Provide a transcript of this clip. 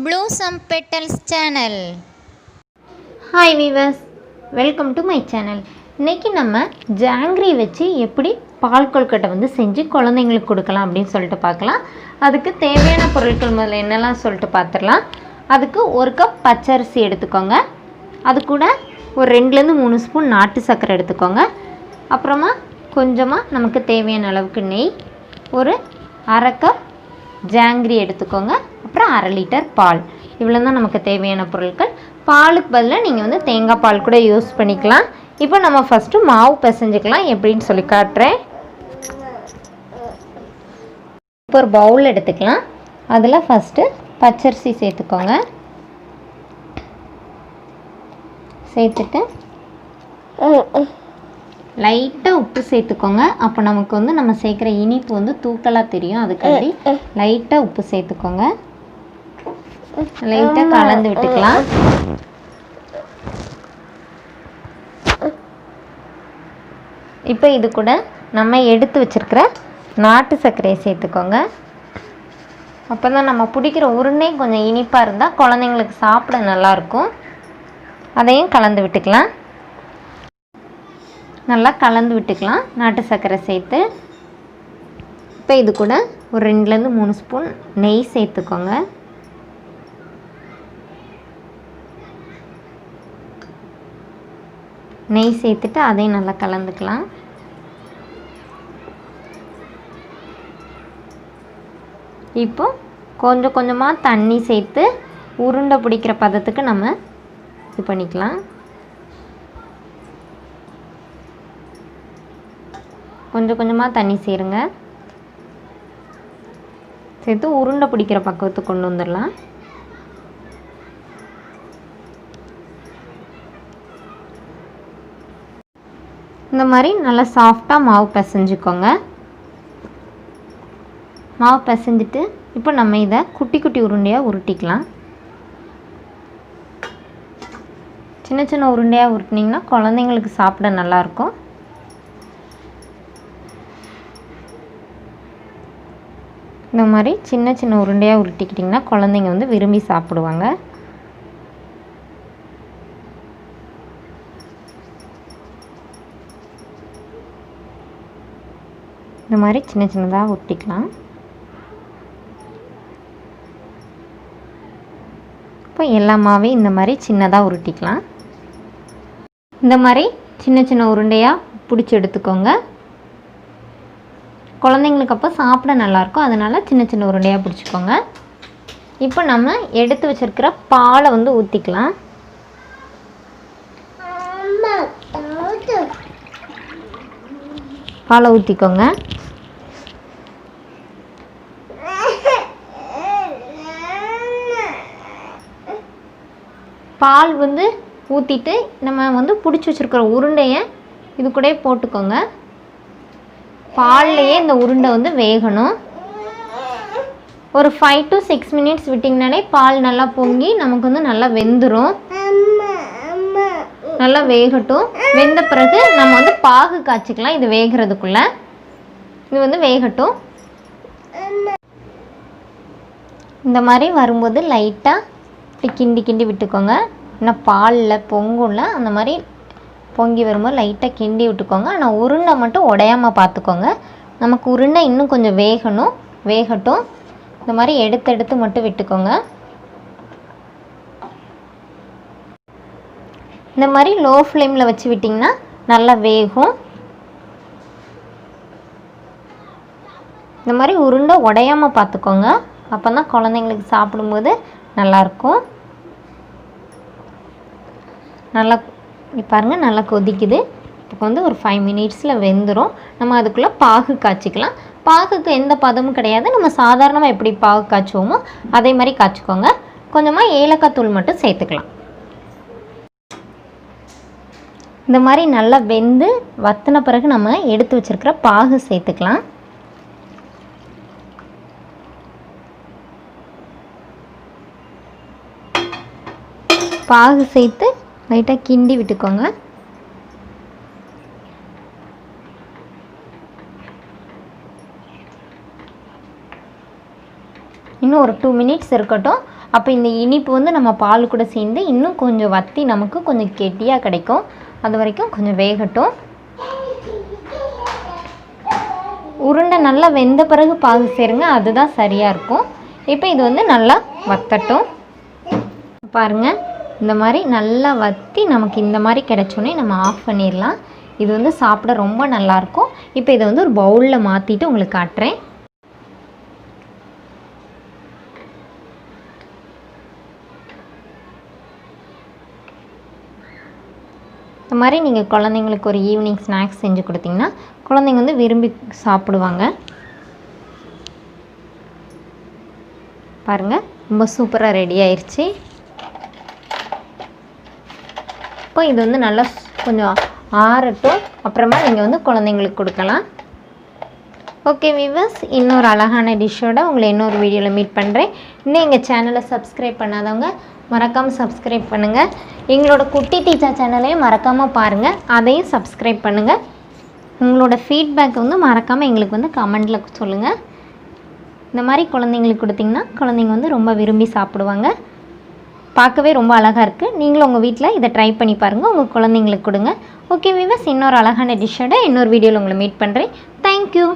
Blossom Petals channel. Hi viewers, welcome to my channel. இன்றைக்கி நம்ம ஜாங்கிரி வச்சு எப்படி பால் கொழுக்கட்டை செஞ்சு குழந்தைங்களுக்கு கொடுக்கலாம் அப்படின்னு சொல்லிட்டு பார்க்கலாம். அதுக்கு தேவையான பொருட்கள் முதல்ல என்னெல்லாம் சொல்லிட்டு பார்த்துடலாம். அதுக்கு ஒரு கப் பச்சரிசி எடுத்துக்கோங்க. அது கூட ஒரு 2-3 ஸ்பூன் நாட்டு சர்க்கரை எடுத்துக்கோங்க. அப்புறமா கொஞ்சமாக நமக்கு தேவையான அளவுக்கு நெய், ஒரு அரை கப் ஜாங்கிரி எடுத்துக்கோங்க. அப்புறம் 1/2 லிட்டர் பால். இவ்வளோ தான் நமக்கு தேவையான பொருட்கள். பாலுக்கு பதிலாக நீங்கள் தேங்காய் பால் கூட யூஸ் பண்ணிக்கலாம். இப்போ நம்ம ஃபஸ்ட்டு மாவு பிசைஞ்சிக்கலாம், எப்படின்னு சொல்லி காட்டுறேன். இப்போ ஒரு பவுல் எடுத்துக்கலாம். அதில் ஃபஸ்ட்டு பச்சரிசி சேர்த்துக்கோங்க. சேர்த்துட்டு லைட்டாக உப்பு சேர்த்துக்கோங்க. அப்போ நமக்கு நம்ம சேர்க்குற இனிப்பு தூக்கலாக தெரியும். அதுக்காண்டி லைட்டாக உப்பு சேர்த்துக்கோங்க. லைட்டாக கலந்து விட்டுக்கலாம். இப்போ இது கூட நம்ம எடுத்து வச்சுருக்கிற நாட்டு சர்க்கரையை சேர்த்துக்கோங்க. அப்போ தான் நம்ம பிடிக்கிற உருண்டை கொஞ்சம் இனிப்பாக இருந்தால் குழந்தைங்களுக்கு சாப்பிட நல்லாயிருக்கும். அதையும் கலந்து விட்டுக்கலாம். நல்லா கலந்து விட்டுக்கலாம் நாட்டு சர்க்கரை சேர்த்து. இப்போ இது கூட ஒரு 2-3 ஸ்பூன் நெய் சேர்த்துக்கோங்க. நெய் சேர்த்துட்டு அதையும் நல்லா கலந்துக்கலாம். இப்போ கொஞ்சம் கொஞ்சமாக தண்ணி சேர்த்து உருண்டை பிடிக்கிற பதத்துக்கு நம்ம இது பண்ணிக்கலாம். கொஞ்சம் கொஞ்சமாக தண்ணி சேருங்க. சேர்த்து உருண்டை பிடிக்கிற பக்குவத்துக்கு கொண்டு வந்துடலாம். இந்த மாதிரி நல்லா சாஃப்டாக மாவு பிசைஞ்சுக்கோங்க. மாவு பிசைஞ்சிட்டு இப்போ நம்ம இதை குட்டி குட்டி உருண்டையாக உருட்டிக்கலாம். சின்ன சின்ன உருண்டையாக உருட்டினீங்கன்னா குழந்தைங்களுக்கு சாப்பிட நல்லாயிருக்கும். இந்த மாதிரி சின்ன சின்ன உருண்டையாக உருட்டிக்கிட்டிங்கன்னா குழந்தைங்க விரும்பி சாப்பிடுவாங்க. இந்த மாதிரி சின்ன சின்னதாக உருட்டிக்கலாம். இப்போ எல்லாமே இந்த மாதிரி சின்னதாக உருட்டிக்கலாம். இந்த மாதிரி சின்ன சின்ன உருண்டையாக பிடிச்சி எடுத்துக்கோங்க. குழந்தைங்களுக்கு அப்போ சாப்பிட நல்லாயிருக்கும். அதனால் சின்ன சின்ன உருண்டையாக பிடிச்சிக்கோங்க. இப்போ நம்ம எடுத்து வச்சுருக்கிற பாலை ஊற்றிக்கலாம். பாலை ஊற்றிக்கோங்க. பால் ஊற்றிட்டு நம்ம பிடிச்சி வச்சுருக்கிற உருண்டையை இது கூட போட்டுக்கோங்க. பால்லையே இந்த உருண்டை வேகணும். ஒரு 5 to 6 மினிட்ஸ் விட்டிங்கனாலே பால் நல்லா பொங்கி நமக்கு நல்லா வெந்துடும். நல்லா வேகட்டும். வெந்த பிறகு நம்ம பாகு காய்ச்சிக்கலாம். இது வேகிறதுக்குள்ளே இது வேகட்டும். இந்த மாதிரி வரும்போது லைட்டாக இப்படி கிண்டி கிண்டி விட்டுக்கோங்க. இன்னும் பாலில் பொங்கும்ல, அந்த மாதிரி பொங்கி வரும்போது லைட்டாக கிண்டி விட்டுக்கோங்க. ஆனால் உருண்டை மட்டும் உடையாமல் பார்த்துக்கோங்க. நமக்கு உருண்டை இன்னும் கொஞ்சம் வேகட்டும். இந்த மாதிரி எடுத்து மட்டும் விட்டுக்கோங்க. இந்த மாதிரி லோ ஃப்ளேமில் வச்சு விட்டிங்கன்னா நல்லா வேகும். இந்த மாதிரி உருண்டை உடையாமல் பார்த்துக்கோங்க. அப்போ தான் குழந்தைங்களுக்கு சாப்பிடும்போது நல்லாயிருக்கும். நல்லா பாருங்கள், நல்லா கொதிக்குது. இப்போ ஒரு 5 மினிட்ஸில் வெந்துடும். நம்ம அதுக்குள்ளே பாகு காய்ச்சிக்கலாம். பாகுக்கு எந்த பதமும் கிடையாது. நம்ம சாதாரணமாக எப்படி பாகு காய்ச்சுவோமோ அதே மாதிரி காய்ச்சிக்கோங்க. கொஞ்சமாக ஏலக்காய் தூள் மட்டும் சேர்த்துக்கலாம். இந்த மாதிரி நல்லா வெந்து வற்றின பிறகு நம்ம எடுத்து வச்சுருக்கிற பாகு சேர்த்துக்கலாம். பாகு சேர்த்து லைட்டாக கிண்டி விட்டுக்கோங்க. இன்னும் ஒரு 2 மினிட்ஸ் இருக்கட்டும். அப்போ இந்த இனிப்பு வந்து நம்ம பால் கூட சேர்ந்து இன்னும் கொஞ்சம் வற்றி நமக்கு கொஞ்சம் கெட்டியாக கிடைக்கும். அது வரைக்கும் கொஞ்சம் வேகட்டும். உருண்டை நல்லா வெந்த பிறகு பாகு சேருங்க, அதுதான் சரியாக இருக்கும். இப்போ இது வந்து நல்லா வற்றட்டும். பாருங்கள், இந்த மாதிரி நல்லா வற்றி நமக்கு இந்த மாதிரி கிடச்சோன்னே நம்ம ஆஃப் பண்ணிடலாம். இது வந்து சாப்பிட ரொம்ப நல்லாயிருக்கும். இப்போ இதை வந்து ஒரு பவுலில் மாற்றிட்டு உங்களுக்கு காட்டுறேன். இந்த மாதிரி நீங்கள் குழந்தைங்களுக்கு ஒரு ஈவினிங் ஸ்நாக்ஸ் செஞ்சு கொடுத்தீங்கன்னா குழந்தைங்க வந்து விரும்பி சாப்பிடுவாங்க. பாருங்கள், ரொம்ப சூப்பராக ரெடி ஆயிடுச்சு. இப்போ இது வந்து நல்லா கொஞ்சம் ஆறட்டும், அப்புறமா நீங்கள் வந்து குழந்தைங்களுக்கு கொடுக்கலாம். ஓகே வியூவர்ஸ், இன்னொரு அழகான டிஷ்ஷோடு உங்களை இன்னொரு வீடியோவில் மீட் பண்ணுறேன். இன்னும் எங்கள் சேனலை சப்ஸ்கிரைப் பண்ணாதவங்க மறக்காமல் சப்ஸ்கிரைப் பண்ணுங்கள். எங்களோட குட்டி டீச்சர் சேனலையும் மறக்காமல் பாருங்கள், அதையும் சப்ஸ்கிரைப் பண்ணுங்கள். உங்களோட ஃபீட்பேக் வந்து மறக்காமல் எங்களுக்கு வந்து கமெண்டில் சொல்லுங்கள். இந்த மாதிரி குழந்தைங்களுக்கு கொடுத்திங்கன்னா குழந்தைங்க வந்து ரொம்ப விரும்பி சாப்பிடுவாங்க. பார்க்கவே ரொம்ப அழகாக இருக்குது. நீங்களும் உங்கள் வீட்டில் இதை ட்ரை பண்ணி பாருங்கள், உங்கள் குழந்தைங்களுக்கு கொடுங்க. ஓகே வியூவர்ஸ், இன்னொரு அழகான டிஷ்ஷோட இன்னொரு வீடியோவில் உங்களை மீட் பண்ணுறேன். தேங்க்யூ.